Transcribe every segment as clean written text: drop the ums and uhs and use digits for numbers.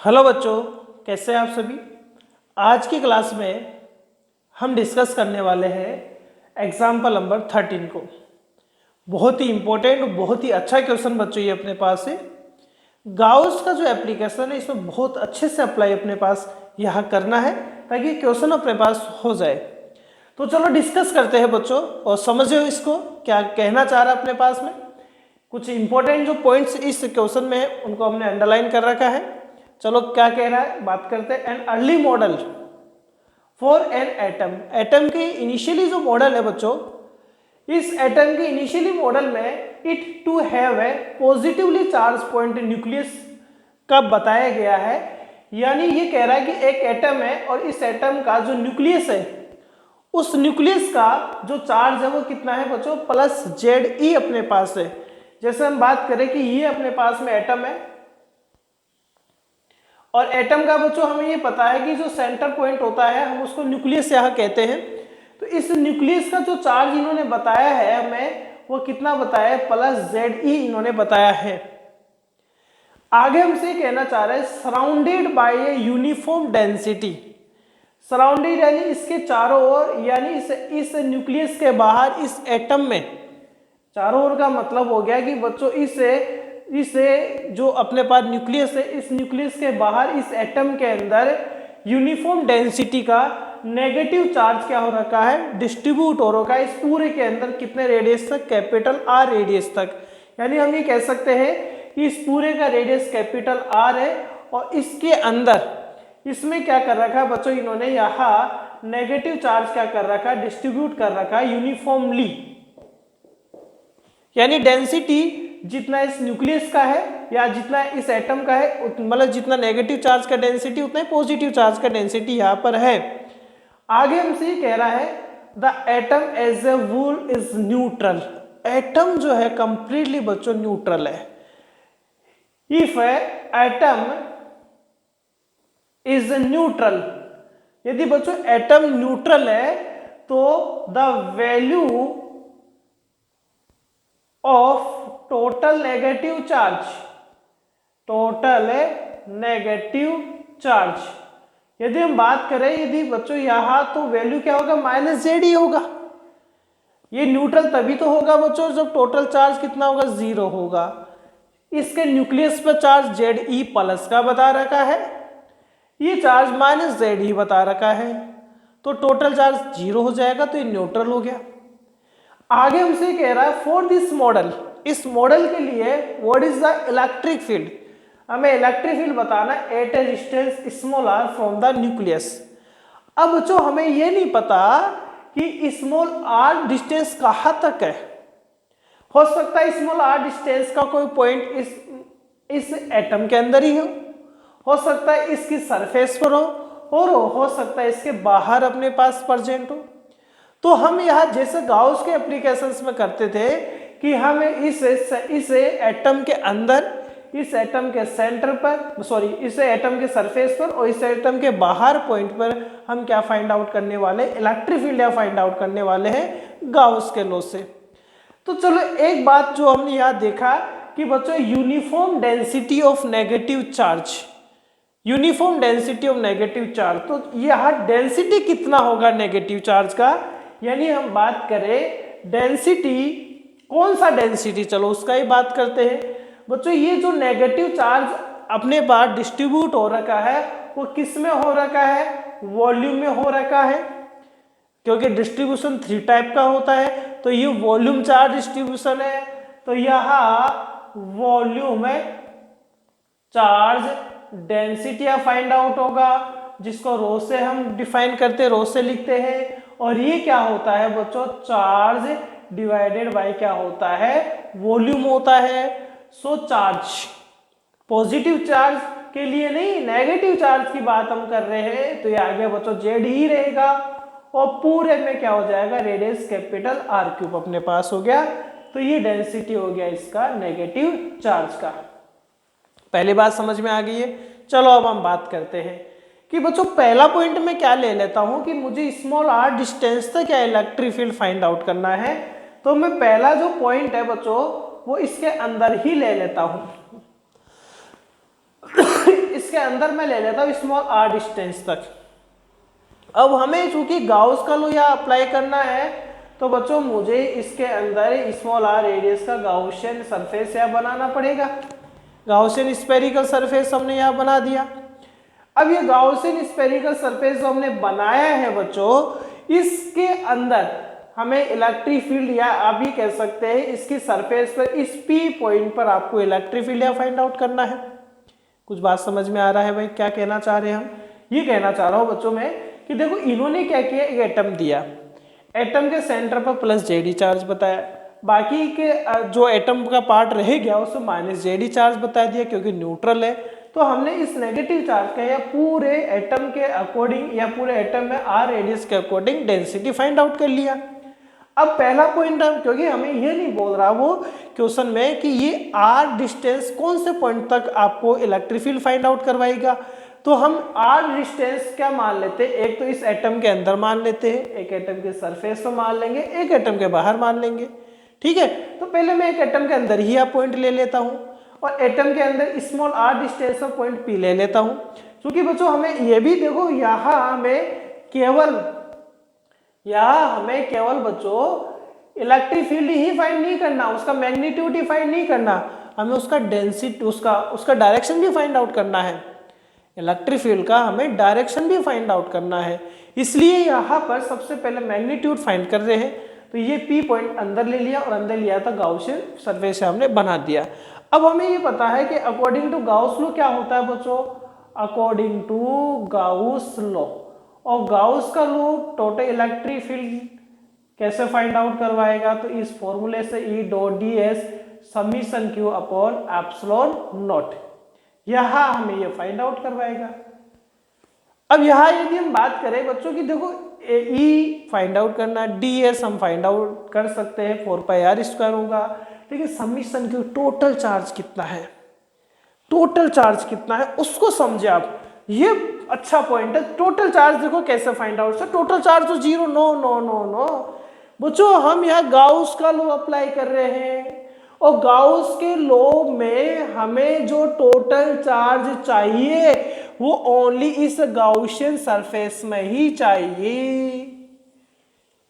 Hello बच्चों, कैसे हैं आप सभी। आज की क्लास में हम डिस्कस करने वाले हैं एग्जाम्पल नंबर 13 को। बहुत ही इम्पोर्टेंट और बहुत ही अच्छा क्वेश्चन बच्चों ये अपने पास है। गाउस का जो एप्लीकेशन है इसमें बहुत अच्छे से अप्लाई अपने पास यहाँ करना है ताकि क्वेश्चन अपने पास हो जाए। तो चलो डिस्कस करते हैं बच्चों और समझो इसको क्या कहना चाह रहा है अपने पास में। कुछ इंपॉर्टेंट जो पॉइंट्स इस क्वेश्चन में है उनको हमने अंडरलाइन कर रखा है। चलो क्या कह रहा है बात करते हैं। An early model for an atom, atom के इनिशियली जो मॉडल है बच्चों, इस एटम के इनिशियली मॉडल में it to have a positively charge point nucleus का बताया गया है। यानी ये कह रहा है कि एक एटम है और इस एटम का जो न्यूक्लियस है उस न्यूक्लियस का जो चार्ज है वो कितना है बच्चों, प्लस Ze अपने पास है। जैसे हम बात करें कि ये अपने पास में एटम है और एटम का बच्चों हमें ये पता है कि जो सेंटर पॉइंट होता है हम उसको न्यूक्लियस यहाँ कहते हैं। तो इस न्यूक्लियस का जो चार्ज इन्होंने बताया है हमें वो कितना बताया है, प्लस Ze इन्होंने बताया है। आगे हमसे कहना चाह रहे हैं surrounded by a uniform density. Surrounded यानी इसके चारों ओर, यानी इस न्यूक्लियस के बाहर इस एटम में, चारों ओर का मतलब हो गया कि बच्चों इसे जो अपने पास न्यूक्लियस है इस न्यूक्लियस के बाहर इस एटम के अंदर यूनिफॉर्म डेंसिटी का नेगेटिव चार्ज क्या हो रखा है, डिस्ट्रीब्यूट हो रखा है इस पूरे के अंदर। कितने रेडियस तक, कैपिटल R रेडियस तक। यानी हम ये कह सकते हैं कि इस पूरे का रेडियस कैपिटल R है और इसके अंदर इसमें क्या कर रखा है बच्चों, इन्होंने यहाँ नेगेटिव चार्ज क्या कर रखा है, डिस्ट्रीब्यूट कर रखा है यूनिफॉर्मली। यानी डेंसिटी जितना इस न्यूक्लियस का है या जितना इस एटम का है, मतलब जितना नेगेटिव चार्ज का डेंसिटी उतना ही पॉजिटिव चार्ज का डेंसिटी यहाँ पर है। आगे हमसे ये कह रहा है the atom as a whole is neutral. Atom जो है कंप्लीटली बच्चों न्यूट्रल है। इफ एटम इज न्यूट्रल, यदि बच्चों एटम न्यूट्रल है तो the value of total negative charge, total negative charge, यदि हम बात करें यदि बच्चों यहां तो वैल्यू क्या होगा, -Ze होगा। ये न्यूट्रल तभी तो होगा बच्चों जब टोटल चार्ज कितना होगा, 0 होगा। इसके न्यूक्लियस पर चार्ज Ze प्लस का बता रखा है, ये चार्ज -Ze बता रखा है, तो टोटल चार्ज 0 हो जाएगा, तो ये न्यूट्रल हो गया। आगे हमसे कह रहा है फॉर दिस मॉडल, इस मॉडल के लिए what is the electric field, हमें इलेक्ट्रिक फील्ड बताना at a distance small r from the nucleus. अब बच्चों हमें यह नहीं पता कि स्मॉल r डिस्टेंस कहां तक है। हो सकता है स्मॉल r डिस्टेंस का कोई पॉइंट इस एटम के अंदर ही हो सकता है इसकी सरफेस पर हो और हो सकता है इसके बाहर अपने पास प्रेजेंट हो। तो हम यहाँ जैसे गाउस के एप्लीकेशंस में करते थे कि हम इस एटम के अंदर, इस एटम के सेंटर पर, सॉरी इस एटम के सरफेस पर और इस एटम के बाहर पॉइंट पर हम क्या फाइंड आउट करने वाले, इलेक्ट्रिक फील्ड या फाइंड आउट करने वाले हैं गाउस के लॉ से। तो चलो एक बात जो हमने यहाँ देखा कि बच्चों uniform density of negative charge, uniform density of negative charge, तो यहाँ डेंसिटी कितना होगा नेगेटिव चार्ज का, यानी हम बात करें डेंसिटी, कौन सा डेंसिटी, चलो उसका ही बात करते हैं बच्चों। ये जो नेगेटिव चार्ज अपने पास डिस्ट्रीब्यूट हो रखा है वो किस में हो रखा है, वॉल्यूम में हो रखा है, क्योंकि डिस्ट्रीब्यूशन 3 टाइप का होता है। तो ये वॉल्यूम चार्ज डिस्ट्रीब्यूशन है, तो यहाँ volume charge density find out होगा, जिसको रो से हम डिफाइन करते हैं, रो से लिखते हैं। और ये क्या होता है बच्चों, चार्ज डिवाइडेड बाय क्या होता है, वॉल्यूम होता है। सो चार्ज, पॉजिटिव चार्ज के लिए नहीं नेगेटिव चार्ज की बात हम कर रहे हैं, तो ये आगे बच्चों Ze ही रहेगा और पूरे में क्या हो जाएगा, रेडियस कैपिटल R³ अपने पास हो गया। तो ये डेंसिटी हो गया इसका नेगेटिव चार्ज का। पहली बात समझ में आ गई है। चलो अब हम बात करते हैं कि बच्चों पहला पॉइंट में क्या ले लेता हूं कि मुझे स्मॉल r डिस्टेंस तक क्या इलेक्ट्रिक फील्ड फाइंड आउट करना है। तो मैं पहला जो पॉइंट है बच्चों वो इसके अंदर ही ले लेता हूं। इसके अंदर मैं ले लेता हूँ स्मॉल r डिस्टेंस तक। अब हमें चूंकि गाउस का लॉ यहाँ अप्लाई करना है तो बच्चों मुझे इसके अंदर स्मॉल r रेडियस का गाउसियन सरफेस यहाँ बनाना पड़ेगा। गाउसियन स्फेरिकल सरफेस हमने यहाँ बना दिया। अब ये गाउसियन स्फेरिकल सरफेस जो हमने बनाया है बच्चों, इसके अंदर हमें इलेक्ट्रिक फील्ड या आप भी कह सकते हैं इसकी सरफेस पर इस P पॉइंट पर आपको इलेक्ट्रिक फील्ड या फाइंड आउट करना है। कुछ बात समझ में आ रहा है भाई, क्या कहना चाह रहे हैं हम? ये कहना चाह रहा हूँ बच्चों में कि देखो इन्होंने क्या किया, एक एटम दिया, एटम के सेंटर पर प्लस जेडी चार्ज बताया, बाकी के जो एटम का पार्ट रह गया उसमें माइनस जेडी चार्ज बता दिया क्योंकि न्यूट्रल है। तो हमने इस नेगेटिव चार्ज का या पूरे एटम के अकॉर्डिंग या पूरे एटम में r रेडियस के अकॉर्डिंग डेंसिटी फाइंड आउट कर लिया। अब पहला पॉइंट हम, क्योंकि हमें ये नहीं बोल रहा वो क्वेश्चन में कि ये r डिस्टेंस कौन से पॉइंट तक आपको इलेक्ट्रिक फील्ड फाइंड आउट करवाएगा, तो हम r डिस्टेंस क्या मान लेते हैं, एक तो इस एटम के अंदर मान लेते हैं, एक एटम के सरफेस पर मान लेंगे, एक एटम के बाहर मान लेंगे। ठीक है, तो पहले मैं एक एटम के अंदर ही पॉइंट ले लेता हूँ और एटम के अंदर स्मॉल r डिस्टेंस पर पॉइंट P ले लेता हूँ। क्योंकि बच्चों हमें ये भी देखो यहाँ हमें केवल बच्चों इलेक्ट्रिक फील्ड ही फाइंड नहीं करना, उसका मैग्नीट्यूड ही फाइंड नहीं करना, हमें उसका डेंसिटी उसका डायरेक्शन भी फाइंड आउट करना है। इलेक्ट्रिक फील्ड का हमें डायरेक्शन भी फाइंड आउट करना है, इसलिए यहाँ पर सबसे पहले मैग्नीट्यूड फाइंड कर रहे हैं। तो ये P पॉइंट अंदर ले लिया और अंदर लिया था गाउसियन सरफेस से हमने बना दिया। अब हमें ये पता है कि अकॉर्डिंग टू गाउस लॉ क्या होता है बच्चों, अकॉर्डिंग टू गाउस लॉ, और गाउस का लॉ टोटल इलेक्ट्रिक फील्ड कैसे फाइंड आउट करवाएगा, तो इस फॉर्मूले से E dot ds summation Q upon epsilon not, यहाँ हमें ये फाइंड आउट करवाएगा। अब यहाँ यदि हम बात करें बच्चों की, देखो E फाइंड आउट करना, ds हम फाइंड आउट कर सकते हैं 4πr² होगा, लेकिन समीशन Q टोटल चार्ज कितना है, टोटल चार्ज कितना है उसको समझे आप, ये अच्छा पॉइंट है। टोटल चार्ज देखो कैसे find out, sir total charge तो 0, नो बच्चों, हम यहाँ गाउस का लॉ अप्लाई कर रहे हैं और गाउस के लॉ में हमें जो टोटल चार्ज चाहिए वो ओनली इस गाउसियन सरफेस में ही चाहिए।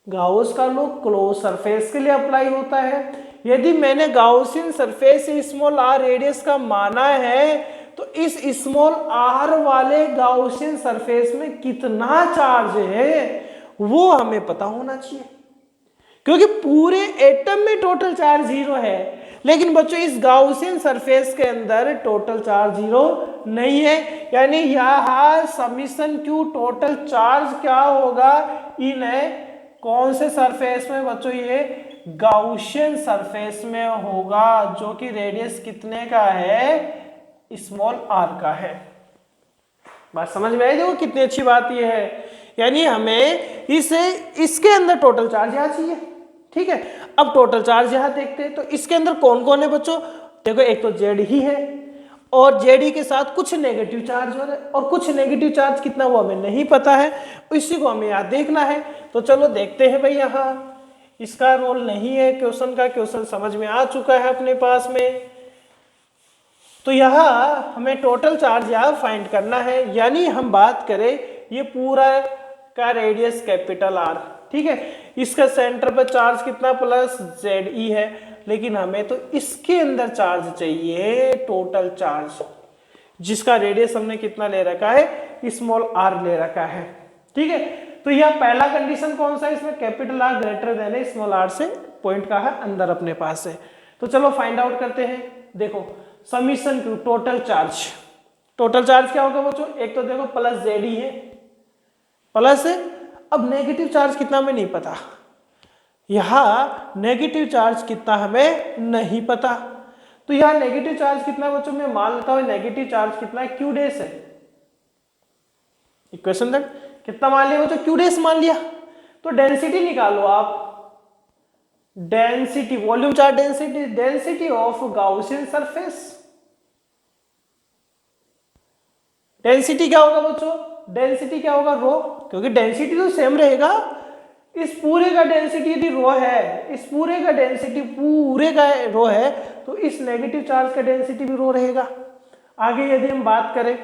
गाउस का लॉ क्लोज सरफेस के लिए अप्लाई होता है। यदि मैंने Gaussian surface small r radius का माना है तो इस स्मॉल r वाले गाउसियन सरफेस में कितना चार्ज है वो हमें पता होना चाहिए, क्योंकि पूरे एटम में टोटल चार्ज 0 है, लेकिन बच्चों इस गाउसियन सरफेस के अंदर टोटल चार्ज 0 नहीं है। यानी यहाँ समीशन Q टोटल चार्ज क्या होगा, इन कौन से सरफेस में बच्चों, ये गाउसियन सरफेस में होगा, जो कि रेडियस कितने का है, स्मॉल r का है। बात समझ में आई? देखो कितनी अच्छी बात ये है, यानी हमें इसके अंदर टोटल चार्ज यहाँ चाहिए। ठीक है, अब टोटल चार्ज यहाँ देखते हैं, तो इसके अंदर कौन कौन है बच्चों, देखो एक तो जेड ही है और जेडी के साथ कुछ नेगेटिव चार्ज हो रहा है, और कुछ नेगेटिव चार्ज कितना वो हमें नहीं पता है, इसी को हमें यहाँ देखना है। तो चलो देखते हैं भाई, यहाँ इसका रोल नहीं है क्वेश्चन का, क्वेश्चन समझ में आ चुका है अपने पास में। तो यहाँ हमें टोटल चार्ज यहाँ फाइंड करना है, यानी हम बात करें ये पूरा का रेडियस कैपिटल R, ठीक है, इसका सेंटर पर चार्ज कितना प्लस ZE है, लेकिन हमें तो इसके अंदर चार्ज चाहिए टोटल चार्ज, जिसका रेडियस हमने कितना ले रखा है, स्मॉल r ले रखा है। ठीक है, तो यह पहला कंडीशन कौन सा है इसमें, capital R greater than small r से पॉइंट का है अंदर अपने पास है। तो चलो फाइंड आउट करते हैं। देखो समीशन Q टोटल चार्ज क्या होगा बच्चों, एक तो देखो प्लस ZE है, प्लस है, अब नेगेटिव चार्ज कितना हमें नहीं पता, यहाँ नेगेटिव चार्ज कितना हमें नहीं पता, तो यहाँ नेगेटिव चार्ज कितना बच्चों, मैं मान लेता हूँ नेगेटिव चार्ज कितना है, Q डैश है। इक्वेशन देख कितना मान लिया बच्चों, Q डैश मान लिया। तो डेंसिटी निकालो आप, density volume charge density of Gaussian surface, density क्या होगा बच्चों, डेंसिटी क्या होगा, रो, क्योंकि डेंसिटी तो सेम रहेगा, इस पूरे का डेंसिटी यदि रो है, इस पूरे का डेंसिटी पूरे का रो है, तो इस नेगेटिव चार्ज का डेंसिटी भी रो रहेगा। आगे यदि हम बात करें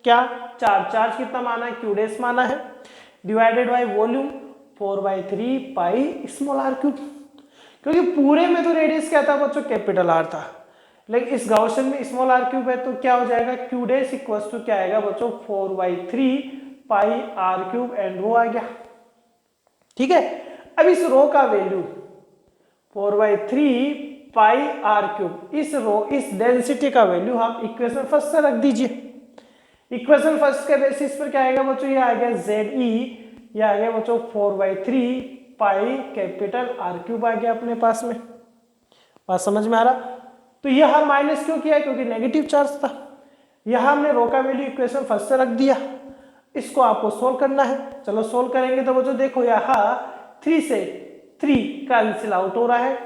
क्या चार्ज कितना माना है, क्यू डेस माना है, divided by volume 4/3 pi small are cube, क्योंकि पूरे में तो रेडियस क्या था बच्चों, कैपिटल आर था, लेकिन इस गाउसियन में स्मॉल आर क्यूब है तो क्या हो जाएगा, क्यू डेस इक्वल्स टू क्या आएगा बच्चों 4/3 पाई आर क्यूब एंड रो आ गया। ठीक है, अब इस रो का वैल्यू 4/3 पाई आर क्यूब, इस डेंसिटी का वैल्यू आप इक्वेशन फर्स्ट से रख दीजिए। इक्वेशन फर्स्ट के बेसिस पर क्या आएगा बच्चों, ये आ गया ZE, ये आ गया बच्चों 4/3 पाई कैपिटल आर क्यूब आ गया अपने पास में। बात समझ में आ रहा? तो यह माइनस क्यों किया, क्योंकि नेगेटिव चार्ज था। यह हमने रो का वैल्यू इक्वेशन फर्स्ट से रख दिया, इसको आपको सोल्व करना है। चलो सोल्व करेंगे तो बच्चों देखो यहाँ 3 से 3 कैंसिल आउट हो रहा है,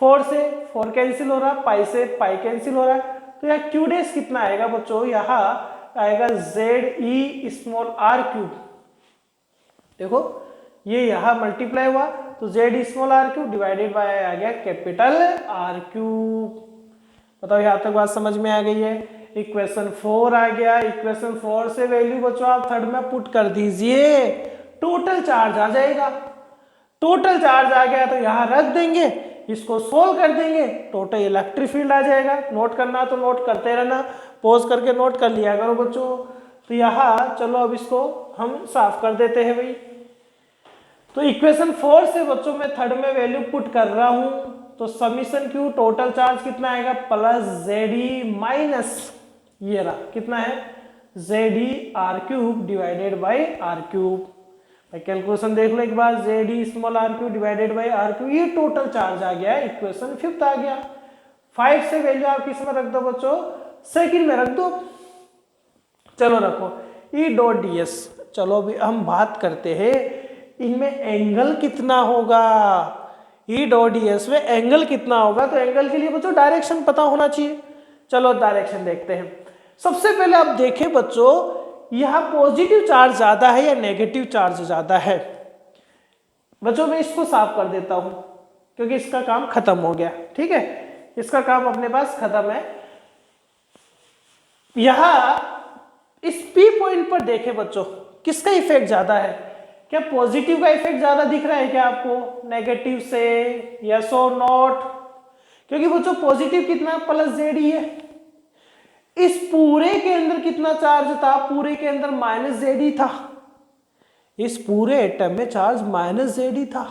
4 से 4 कैंसिल हो रहा है, पाई से पाई कैंसिल हो रहा है, तो यहाँ क्यू डेस कितना आएगा बच्चों, यहाँ आएगा ZE स्मॉल आर क्यूब। देखो ये यहाँ मल्टीप्लाई हुआ तो Z small are cube divided by आ गया कैपिटल आर क्यूब। बताओ यहाँ तक बात समझ में आ गई है? इक्वेशन 4 आ गया, इक्वेशन 4 से वैल्यू बच्चों आप थर्ड में पुट कर दीजिए, टोटल चार्ज आ जाएगा। टोटल चार्ज आ गया तो यहाँ रख देंगे, इसको सोल्व कर देंगे, टोटल इलेक्ट्रिक फील्ड आ जाएगा। नोट करना तो नोट करते रहना, पॉज करके नोट कर लिया करो बच्चों। तो यहाँ चलो अब इसको हम साफ कर देते हैं भाई। तो इक्वेशन 4 से बच्चों मैं थर्ड में वैल्यू पुट कर रहा हूं, तो समीशन क्यू टोटल चार्ज कितना आएगा प्लस ZE माइनस ये रहा कितना है ZE r cube divided by r cube. Calculation देख लो एक बार, ZE small are cube divided by r cube, ये टोटल चार्ज आ गया, इक्वेशन 5 आ गया। 5 से वैल्यू आप किस में रख दो बच्चों, सेकंड में रख दो। चलो रखो E डॉट ds। चलो अभी हम बात करते हैं इनमें एंगल कितना होगा, E डॉट ds में एंगल कितना होगा। तो एंगल के लिए बच्चों डायरेक्शन पता होना चाहिए। चलो डायरेक्शन देखते हैं। सबसे पहले आप देखें बच्चों, यह पॉजिटिव चार्ज ज्यादा है या नेगेटिव चार्ज ज्यादा है। बच्चों मैं इसको साफ कर देता हूं क्योंकि इसका काम खत्म हो गया। ठीक है, इसका काम अपने पास खत्म है। यहां इस P पॉइंट पर देखें बच्चों, किसका इफेक्ट ज्यादा है, क्या पॉजिटिव का इफेक्ट ज्यादा दिख रहा है क्या आपको नेगेटिव से, यस और नॉट? क्योंकि बच्चों पॉजिटिव कितना प्लस ZE है। इस पूरे के अंदर कितना चार्ज था, पूरे के अंदर माइनस ZE था। इस पूरे एटम में चार्ज माइनस ZE था।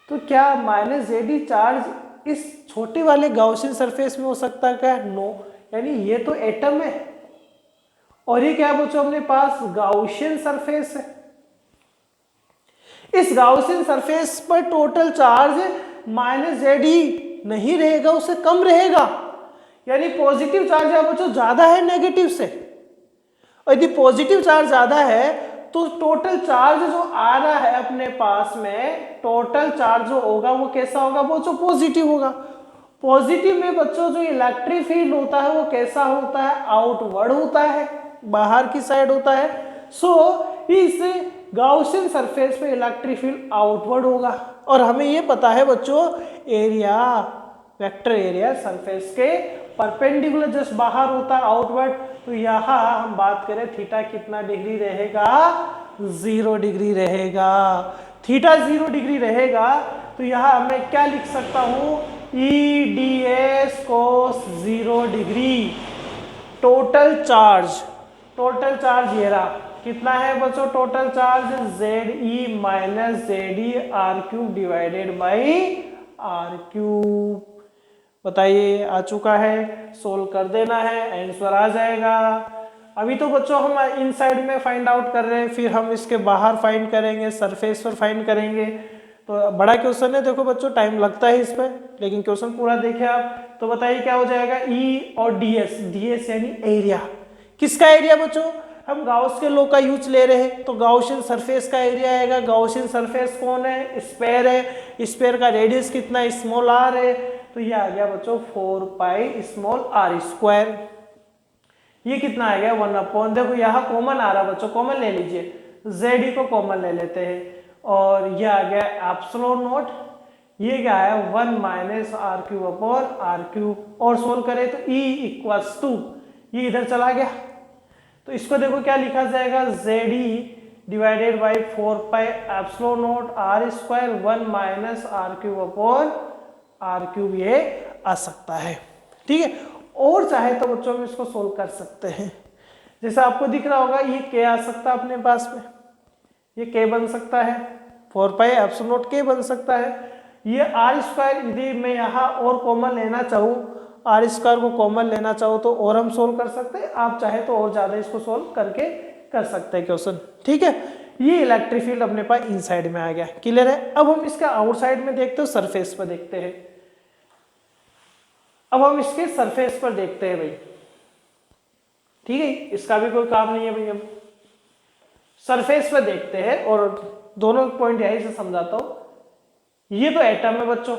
तो क्या माइनस ZE चार्ज इस छोटे वाले गाउसियन सरफेस में हो सकता है क्या? नो। यानी ये तो एटम है और ये क्या बच्चों अपने पास गाउसियन सरफेस है। इस गाउसियन सरफेस पर टोटल चार्ज माइनस ZE नहीं रहेगा, उससे कम रहेगा। यानी पॉजिटिव चार्ज है बच्चों ज्यादा है नेगेटिव से। और यदि पॉजिटिव चार्ज ज्यादा है तो टोटल चार्ज जो आ रहा है अपने पास में, टोटल चार्ज जो होगा वो कैसा होगा बच्चों? पॉजिटिव होगा। पॉजिटिव में बच्चों जो इलेक्ट्रिक फील्ड होता है वो कैसा होता है? आउटवर्ड होता है, बाहर की साइड होता है। सो इस गाउसियन सरफेस पे इलेक्ट्रिक फील्ड आउटवर्ड होगा। और हमें ये पता है बच्चों एरिया, वेक्टर एरिया सरफेस के परपेंडिकुलर जस्ट बाहर होता है, आउटवर्ड। तो यहाँ हम बात करें थीटा कितना डिग्री रहेगा? 0 डिग्री रहेगा। थीटा 0 डिग्री रहेगा तो यहाँ मैं क्या लिख सकता हूँ? EDS cos 0 degree. Total charge ये रहा कितना है बच्चों? Total charge ZE minus ZE r cube divided by r cube. बताइए आ चुका है, सोल्व कर देना है, आंसर आ जाएगा। अभी तो बच्चों हम इनसाइड में फाइंड आउट कर रहे हैं, फिर हम इसके बाहर फाइंड करेंगे, सरफेस पर फाइंड करेंगे। तो बड़ा क्वेश्चन है, देखो बच्चों टाइम लगता है इस पर, लेकिन क्वेश्चन पूरा देखे आप तो बताइए क्या हो जाएगा? E और ds यानी एरिया। किसका एरिया बच्चों? हम गाउस के लॉ का यूज ले रहे हैं तो गाउसियन सरफेस का एरिया आएगा। गाउसियन सरफेस कौन है? स्फेयर है। स्फेयर का रेडियस कितना? स्मॉल r है। तो ये आ गया बच्चों 4 पाई स्मॉल r स्क्वायर। ये कितना आ गया? 1/, देखो यहाँ कॉमन आ रहा बच्चों, कॉमन ले लीजिए, ZE को कॉमन ले लेते हैं और ये आ गया एप्सिलॉन नॉट। ये क्या है? 1 minus r cube upon r cube. और सोल्व करें तो E इक्वल्स टू ये इधर चला गया, तो इसको देखो क्या लिखा जाएगा, ZE divided by 4 pi epsilon naught r square 1 minus r cube upon r cube, ये आ सकता है। ठीक है, और चाहे तो बच्चों में इसको सोल्व कर सकते हैं। जैसा आपको दिख रहा होगा ये k आ सकता है अपने पास में, ये k बन सकता है, 4 पाई एप्सिलॉन नॉट k बन सकता है। ये आर स्क्वायर, यदि मैं यहाँ और कॉमन लेना चाहूँ, आर स्क्वायर को कॉमन लेना चाहो तो और हम सोल्व कर सकते हैं, आप चाहे तो और ज्यादा इसको सोल्व करके कर सकते हैं क्वेश्चन। ठीक है, ये इलेक्ट्रिक फील्ड अपने पास इनसाइड में आ गया, क्लियर है। अब हम इसका आउटसाइड में देखते हो, सरफेस पर देखते हैं। अब हम इसके सरफेस पर देखते हैं भाई, ठीक है, इसका भी कोई काम नहीं है भाई। हम सरफेस पर देखते हैं और दोनों पॉइंट यही से समझाता हूं। ये तो एटम है बच्चों,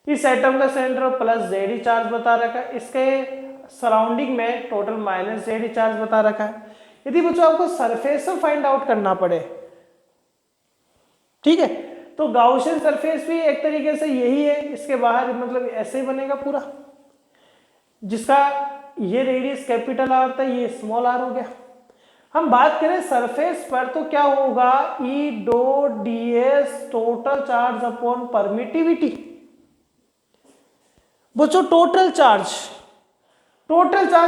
इस एटम का सेंटर प्लस ZE चार्ज बता रखा है, इसके सराउंडिंग में टोटल माइनस ZE चार्ज बता रखा है। यदि बच्चों आपको सरफेस से फाइंड आउट करना पड़े, ठीक है, तो गाउसियन सरफेस भी एक तरीके से यही है, इसके बाहर मतलब ऐसे ही बनेगा पूरा, जिसका ये रेडियस कैपिटल आर था, ये स्मॉल आर हो गया। हम बात करें सरफेस पर तो क्या होगा, E dot ds total charge upon permittivity. बच्चों टोटल चार्ज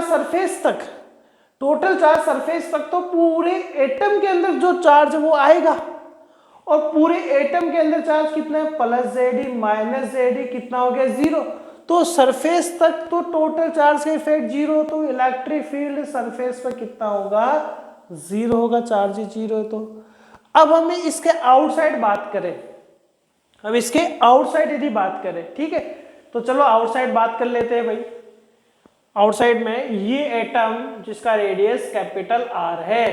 सरफेस तक, टोटल चार्ज सरफेस तक तो पूरे एटम के अंदर जो चार्ज वो आएगा, और पूरे एटम के अंदर चार्ज कितना है, प्लस ZE माइनस ZE, कितना हो गया 0। तो सरफेस तक तो टोटल चार्ज का इफेक्ट 0, तो इलेक्ट्रिक फील्ड सरफेस पर कितना होगा, 0 होगा, चार्ज ही 0 है। तो अब हमें इसके आउटसाइड बात करें, अब इसके आउटसाइड यदि बात करें, ठीक है, तो चलो आउटसाइड बात कर लेते हैं भाई। आउटसाइड में ये एटम जिसका रेडियस कैपिटल R है,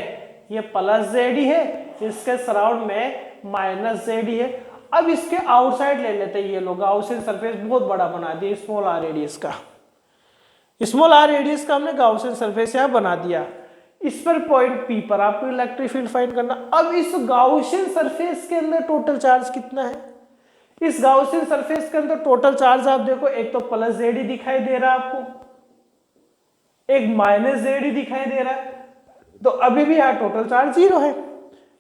ये प्लस ZE है, इसके सराउंड में माइनस ZE है। अब इसके आउटसाइड ले लेते हैं, ये लोग गाउसियन सरफेस बहुत बड़ा बना दिया स्मॉल r रेडियस का, स्मॉल r रेडियस का हमने गाउसियन सरफेस यहाँ बना दिया। इस पर पॉइंट P पर आपको इलेक्ट्रिक फील्ड फाइंड करना। अब इस गाउसियन सरफेस के अंदर टोटल चार्ज कितना है, इस गाउसियन सरफेस के अंदर टोटल चार्ज आप देखो, एक तो प्लस ZE दिखाई दे रहा है आपको, एक माइनस ZE दिखाई दे रहा है, तो अभी भी यहाँ टोटल चार्ज 0 है,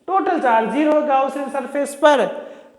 टोटल चार्ज 0 है गाउसियन सरफेस पर।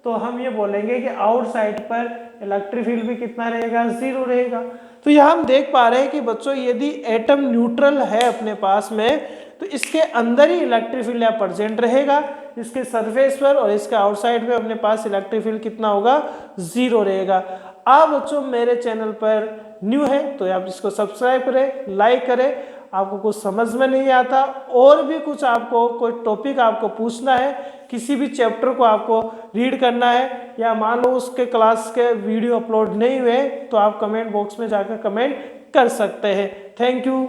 तो हम ये बोलेंगे कि आउटसाइड पर इलेक्ट्रिक फील्ड भी कितना रहेगा, 0 रहेगा। तो यहाँ हम देख पा रहे हैं कि बच्चों यदि एटम न्यूट्रल है अपने पास में, तो इसके अंदर ही इलेक्ट्रिक फील्ड यहाँ प्रेजेंट रहेगा, इसके सरफेस पर, और इसके आउटसाइड में अपने पास इलेक्ट्रिक फील्ड कितना होगा, 0 रहेगा। आप बच्चों मेरे चैनल पर न्यू है तो आप इसको सब्सक्राइब करें, लाइक करें। आपको कुछ समझ में नहीं आता और भी कुछ आपको कोई टॉपिक आपको पूछना है, किसी भी चैप्टर को आपको रीड करना है, या मान लो उसके क्लास के वीडियो अपलोड नहीं हुए, तो आप कमेंट बॉक्स में जाकर कमेंट कर सकते हैं। Thank you.